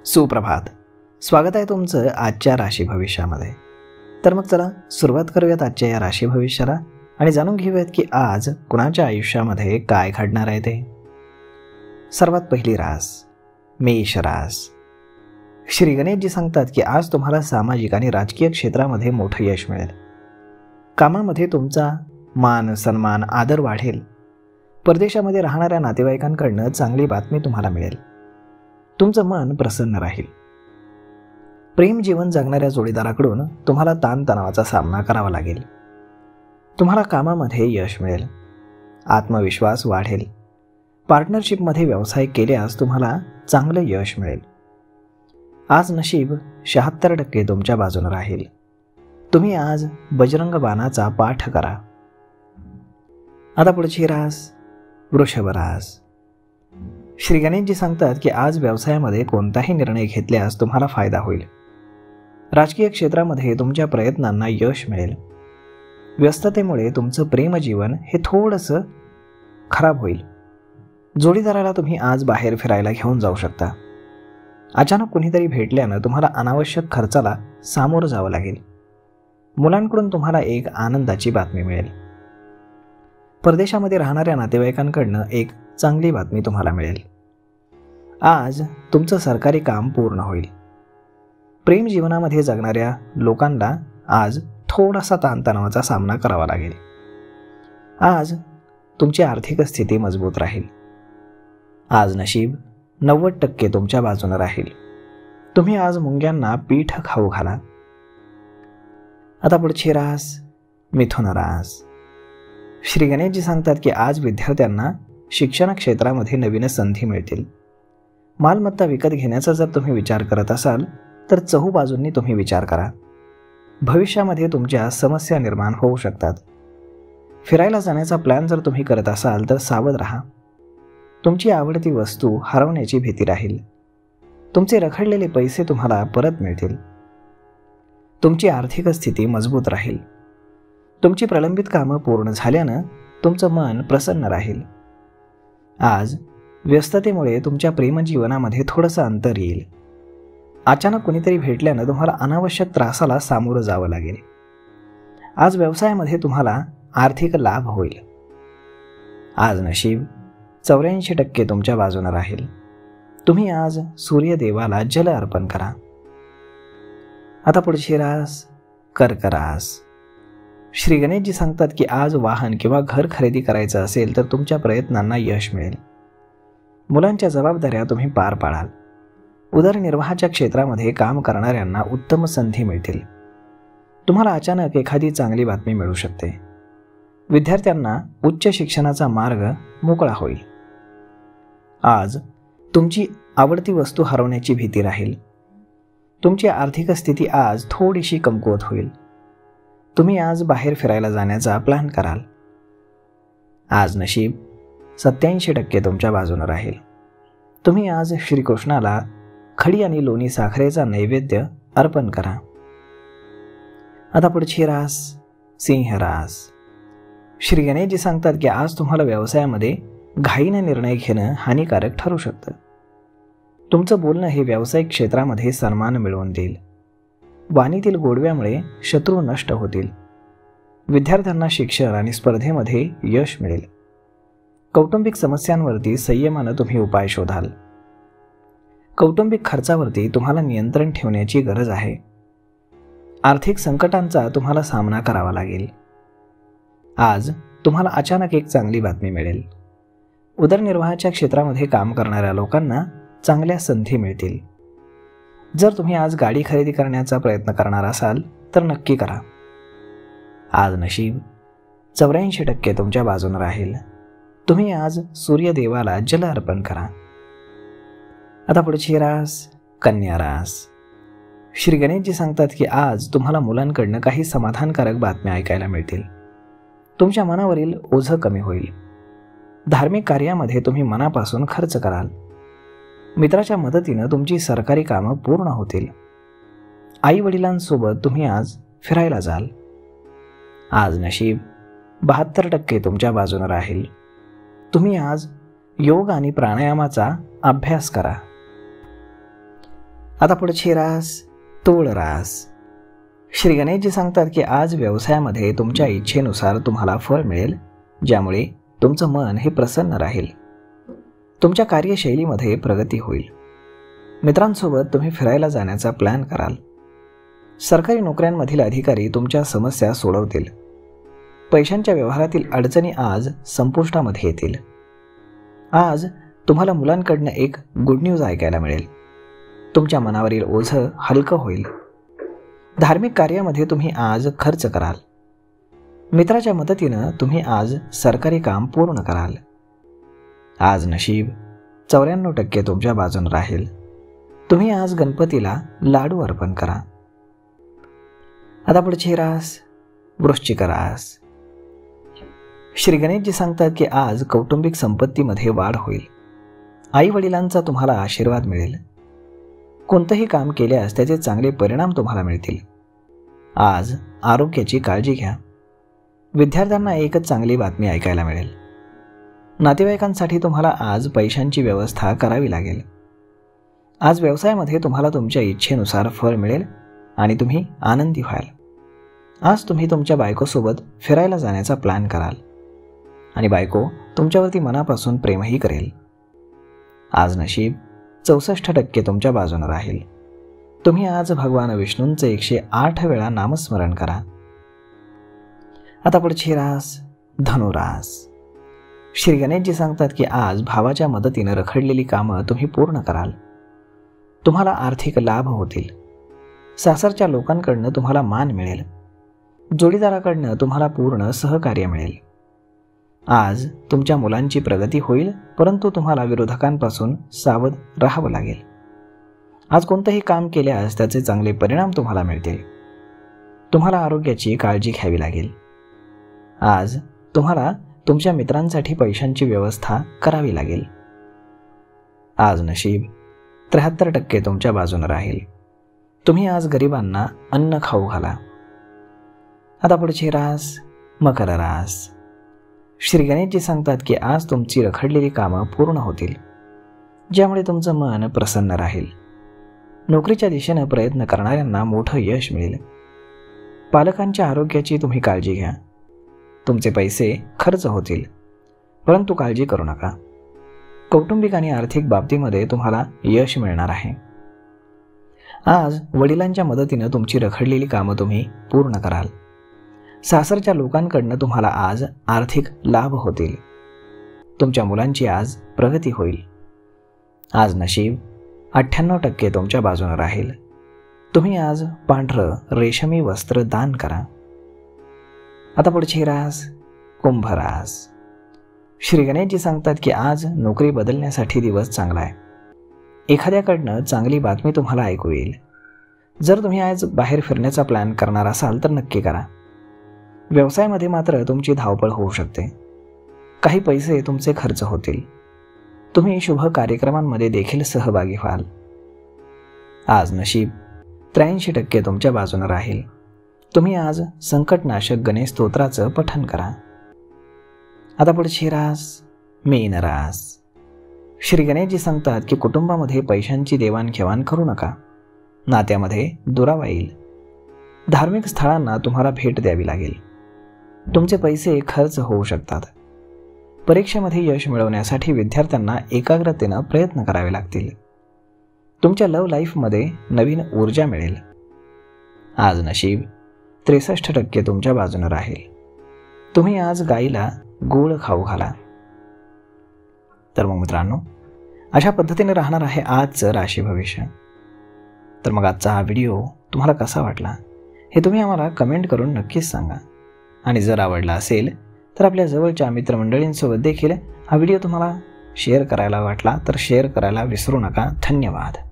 सुप्रभात. स्वागत आहे तुमचं आजच्या राशी भविष्यामध्ये. तर मग चला सुरुवात करूयात आजच्या या राशी भविष्याला आणि जाणून घेऊयात की आज कुणाच्या आयुष्यामध्ये काय घडणार आहे ते. सर्वात पहिली रास मेष रास. श्री गणेशजी सांगतात की आज तुम्हाला सामाजिक आणि राजकीय क्षेत्रामध्ये मोठं यश मिळेल. कामामध्ये तुमचा मान सन्मान आदर वाढेल. परदेशामध्ये राहणाऱ्या नातेवाईकांकडनं चांगली बातमी तुम्हाला मिळेल. तुमचं मन प्रसन्न राहील. प्रेम जीवन जगणाऱ्या जोडीदाराकडून तुम्हाला ताणतणावाचा सामना करावा लागेल. तुम्हाला कामामध्ये यश मिळेल. आत्मविश्वास वाढेल. पार्टनरशिपमध्ये व्यवसाय केल्यास तुम्हाला चांगलं यश मिळेल. आज नशीब 76% तुमच्या बाजूने राहील. तुम्ही आज बजरंग बाणाचा पाठ करा. आता पुढची रास वृषभ रास. श्री गणेशजी सांगतात की आज व्यवसायामध्ये कोणताही निर्णय घेतल्यास तुम्हाला फायदा होईल. राजकीय क्षेत्रामध्ये तुमच्या प्रयत्नांना यश मिळेल. व्यस्ततेमुळे तुमचं प्रेमजीवन हे थोडंसं खराब होईल. जोडीदाराला तुम्ही आज बाहेर फिरायला घेऊन जाऊ शकता. अचानक कुणीतरी भेटल्यानं तुम्हाला अनावश्यक खर्चाला सामोरं जावं लागेल. मुलांकडून तुम्हाला एक आनंदाची बातमी मिळेल. परदेशामध्ये राहणाऱ्या नातेवाईकांकडनं एक चांगली बातमी तुम्हाला मिळेल. आज तुमचं सरकारी काम पूर्ण होईल. प्रेम जीवनामध्ये जगणाऱ्या लोकांना आज थोडासा ताणतणावाचा सामना करावा लागेल. आज तुमची आर्थिक स्थिती मजबूत राहील. आज नशीब 90% तुमच्या बाजूने राहील. तुम्ही आज मुंग्यांना पीठ खाऊ घाला. आता पुढची रास मिथुन रास. श्री गणेशजी सांगतात की आज विद्यार्थ्यांना शिक्षण क्षेत्रामध्ये नवीन संधी मिळतील. मालमत्ता विकत घेण्याचा जर तुम्ही विचार करत असाल तर चहूबाजूंनी तुम्ही विचार करा. भविष्यामध्ये तुमच्या समस्या निर्माण होऊ शकतात. फिरायला जाण्याचा प्लॅन जर तुम्ही करत असाल तर सावध राहा. तुमची आवडती वस्तू हरवण्याची भीती राहील. तुमचे रखडलेले पैसे तुम्हाला परत मिळतील. तुमची आर्थिक स्थिती मजबूत राहील. तुमची प्रलंबित कामं पूर्ण झाल्यानं तुमचं मन प्रसन्न राहील. आज व्यस्ततेमुळे तुमच्या प्रेमजीवनामध्ये थोडंसं अंतर येईल. अचानक कुणीतरी भेटल्यानं तुम्हाला अनावश्यक त्रासाला सामोरं जावं लागेल. आज व्यवसायामध्ये तुम्हाला आर्थिक लाभ होईल. आज नशीब 84% तुमच्या बाजूने राहील. तुम्ही आज सूर्यदेवाला जल अर्पण करा. आता पुढची रास कर्क रास. श्री गणेशजी सांगतात की आज वाहन किंवा घर खरेदी करायचं असेल तर तुमच्या प्रयत्नांना यश मिळेल. मुलांच्या जबाबदाऱ्या तुम्ही पार पाडाल. उदरनिर्वाहाच्या क्षेत्रामध्ये काम करणाऱ्यांना उत्तम संधी मिळतील. तुम्हाला अचानक एखादी चांगली बातमी मिळू शकते. विद्यार्थ्यांना उच्च शिक्षणाचा मार्ग मोकळा होईल. आज तुमची आवडती वस्तू हरवण्याची भीती राहील. तुमची आर्थिक स्थिती आज थोडीशी कमकुवत होईल. तुम्ही आज बाहेर फिरायला जाण्याचा प्लॅन कराल. आज नशीब 87% तुमच्या बाजूने राहील. तुम्ही आज श्रीकृष्णाला खडी आणि लोणी साखरेचा नैवेद्य अर्पण करा. आता पुढची रास सिंह रास. श्री गणेशजी सांगतात की आज तुम्हाला व्यवसायामध्ये घाईने निर्णय घेणं हानिकारक ठरू शकतं. तुमचं बोलणं हे व्यावसायिक क्षेत्रामध्ये सन्मान मिळवून देईल. वाणीतील गोडव्यामुळे शत्रू नष्ट होतील. विद्यार्थ्यांना शिक्षण आणि स्पर्धेमध्ये यश मिळेल. कौटुंबिक समस्यांवरती संयमानं तुम्ही उपाय शोधाल. कौटुंबिक खर्चावरती तुम्हाला नियंत्रण ठेवण्याची गरज आहे. आर्थिक संकटांचा तुम्हाला सामना करावा लागेल. आज तुम्हाला अचानक एक चांगली बातमी मिळेल. उदरनिर्वाहाच्या क्षेत्रामध्ये काम करणाऱ्या लोकांना चांगल्या संधी मिळतील. जर तुम्ही आज गाडी खरेदी करण्याचा प्रयत्न करणार असाल तर नक्की करा. आज नशीब 84% तुमच्या बाजूने राहील. तुम्ही आज सूर्यदेवाला जल अर्पण करा. आता पुढची रास कन्या रास. श्री गणेशजी सांगतात की आज तुम्हाला मुलांकडनं काही समाधानकारक बातम्या ऐकायला मिळतील. तुमच्या मनावरील ओझं कमी होईल. धार्मिक कार्यामध्ये तुम्ही मनापासून खर्च कराल. मित्राच्या मदतीनं तुमची सरकारी कामं पूर्ण होतील. आई वडिलांसोबत तुम्ही आज फिरायला जाल. आज नशीब 72% तुमच्या बाजूने राहील. तुम्ही आज योग आणि प्राणायामाचा अभ्यास करा. आता पुढची रास तूळ रास. श्री गणेशजी सांगतात की आज व्यवसायामध्ये तुमच्या इच्छेनुसार तुम्हाला फळ मिळेल, ज्यामुळे तुमचं मन हे प्रसन्न राहील. तुमच्या कार्यशैलीमध्ये प्रगती होईल. मित्रांसोबत तुम्ही फिरायला जाण्याचा प्लॅन कराल. सरकारी नोकऱ्यांमधील अधिकारी तुमच्या समस्या सोडवतील. पैशांच्या व्यवहारातील अडचणी आज संपुष्टामध्ये येतील. आज तुम्हाला मुलांकडनं एक गुड न्यूज ऐकायला मिळेल. तुमच्या मनावरील ओझं हलकं होईल. धार्मिक कार्यामध्ये तुम्ही आज खर्च कराल. मित्राच्या मदतीनं तुम्ही आज सरकारी काम पूर्ण कराल. आज नशीब 94% तुमच्या बाजूने राहील. तुम्ही आज गणपतीला लाडू अर्पण करा. आता पुढची रास वृश्चिक रास. श्री गणेशजी सांगतात की आज कौटुंबिक संपत्तीमध्ये वाढ होईल. आई वडिलांचा तुम्हाला आशीर्वाद मिळेल. कोणतंही काम केल्यास त्याचे चांगले परिणाम तुम्हाला मिळतील. आज आरोग्याची काळजी घ्या. विद्यार्थ्यांना एकच चांगली बातमी ऐकायला मिळेल. नातेवाईकांसाठी तुम्हाला आज पैशांची व्यवस्था करावी लागेल. आज व्यवसायामध्ये तुम्हाला तुमच्या इच्छेनुसार फळ मिळेल आणि तुम्ही आनंदी व्हाल. आज तुम्ही तुमच्या बायकोसोबत फिरायला जाण्याचा प्लॅन कराल आणि बायको तुमच्यावरती मनापासून प्रेमही करेल. आज नशीब 64% तुमच्या बाजूने राहील. तुम्ही आज भगवान विष्णूंचं 108 वेळा नामस्मरण करा. आता पुढची रास धनुरास. श्री गणेशजी सांगतात की आज भावाच्या मदतीनं रखडलेली कामं तुम्ही पूर्ण कराल. तुम्हाला आर्थिक लाभ होतील. सासरच्या लोकांकडनं तुम्हाला मान मिळेल. जोडीदाराकडनं तुम्हाला पूर्ण सहकार्य मिळेल. आज तुमच्या मुलांची प्रगती होईल, परंतु तुम्हाला विरोधकांपासून सावध राहावं लागेल. आज कोणतंही काम केल्यास त्याचे चांगले परिणाम तुम्हाला मिळतील. तुम्हाला आरोग्याची काळजी घ्यावी लागेल. आज तुम्हाला तुमच्या मित्रांसाठी पैशांची व्यवस्था करावी लागेल. आज नशीब 73% तुमच्या बाजूने राहील. तुम्ही आज गरिबांना अन्न खाऊ घाला. आता पुढची रास मकर रास. श्री गणेशजी सांगतात की आज तुमची रखडलेली कामं पूर्ण होतील, ज्यामुळे तुमचं मन प्रसन्न राहील. नोकरीच्या दिशेनं प्रयत्न करणाऱ्यांना मोठं यश मिळेल. पालकांच्या आरोग्याची तुम्ही काळजी घ्या. तुमचे पैसे खर्च होतील, परंतु काळजी करू नका. कौटुंबिक आणि आर्थिक बाबतीमध्ये तुम्हाला यश मिळणार आहे. आज वडिलांच्या मदतीनं तुमची रखडलेली कामं तुम्ही पूर्ण कराल. सासरच्या लोकांकडनं तुम्हाला आज आर्थिक लाभ होतील. तुमच्या मुलांची आज प्रगती होईल. आज नशीब 98% तुमच्या बाजूने राहील. तुम्ही आज पांढरं रेशमी वस्त्र दान करा. आता पुढची रास कुंभ रास. श्री गणेशजी सांगतात की आज नोकरी बदलण्यासाठी दिवस चांगला आहे. एखाद्याकडनं चांगली बातमी तुम्हाला ऐकू येईल. जर तुम्ही आज बाहेर फिरण्याचा प्लॅन करणार असाल तर नक्की करा. व्यवसायामध्ये मात्र तुमची धावपळ होऊ शकते. काही पैसे तुमचे खर्च होतील. तुम्ही शुभ कार्यक्रमांमध्ये देखील सहभागी व्हाल. आज नशीब 83% तुमच्या बाजूने राहील. तुम्ही आज संकटनाशक गणेश स्तोत्राचं पठण करा. आता पुढची रास मीन रास. श्री गणेशजी सांगतात की कुटुंबामध्ये पैशांची देवाणघेवाण करू नका. नात्यामध्ये दुरावा येईल. धार्मिक स्थळांना तुम्हाला भेट द्यावी लागेल. तुमचे पैसे खर्च होऊ शकतात. परीक्षेमध्ये यश मिळवण्यासाठी विद्यार्थ्यांना एकाग्रतेनं प्रयत्न करावे लागतील. तुमच्या लव्ह लाईफमध्ये नवीन ऊर्जा मिळेल. आज नशीब 63% तुमच्या बाजूने राहील. तुम्ही आज गाईला गूळ खाऊ घाला. तर मग मित्रांनो, अशा पद्धतीने राहणार आहे आजचं राशी भविष्य. तर मग आजचा हा व्हिडिओ तुम्हाला कसा वाटला हे तुम्ही आम्हाला कमेंट करून नक्कीच सांगा. आणि जर आवडला असेल तर आपल्या जवळच्या मित्रमंडळींसोबत देखील हा व्हिडिओ तुम्हाला शेअर करायला वाटला तर शेअर करायला विसरू नका. धन्यवाद.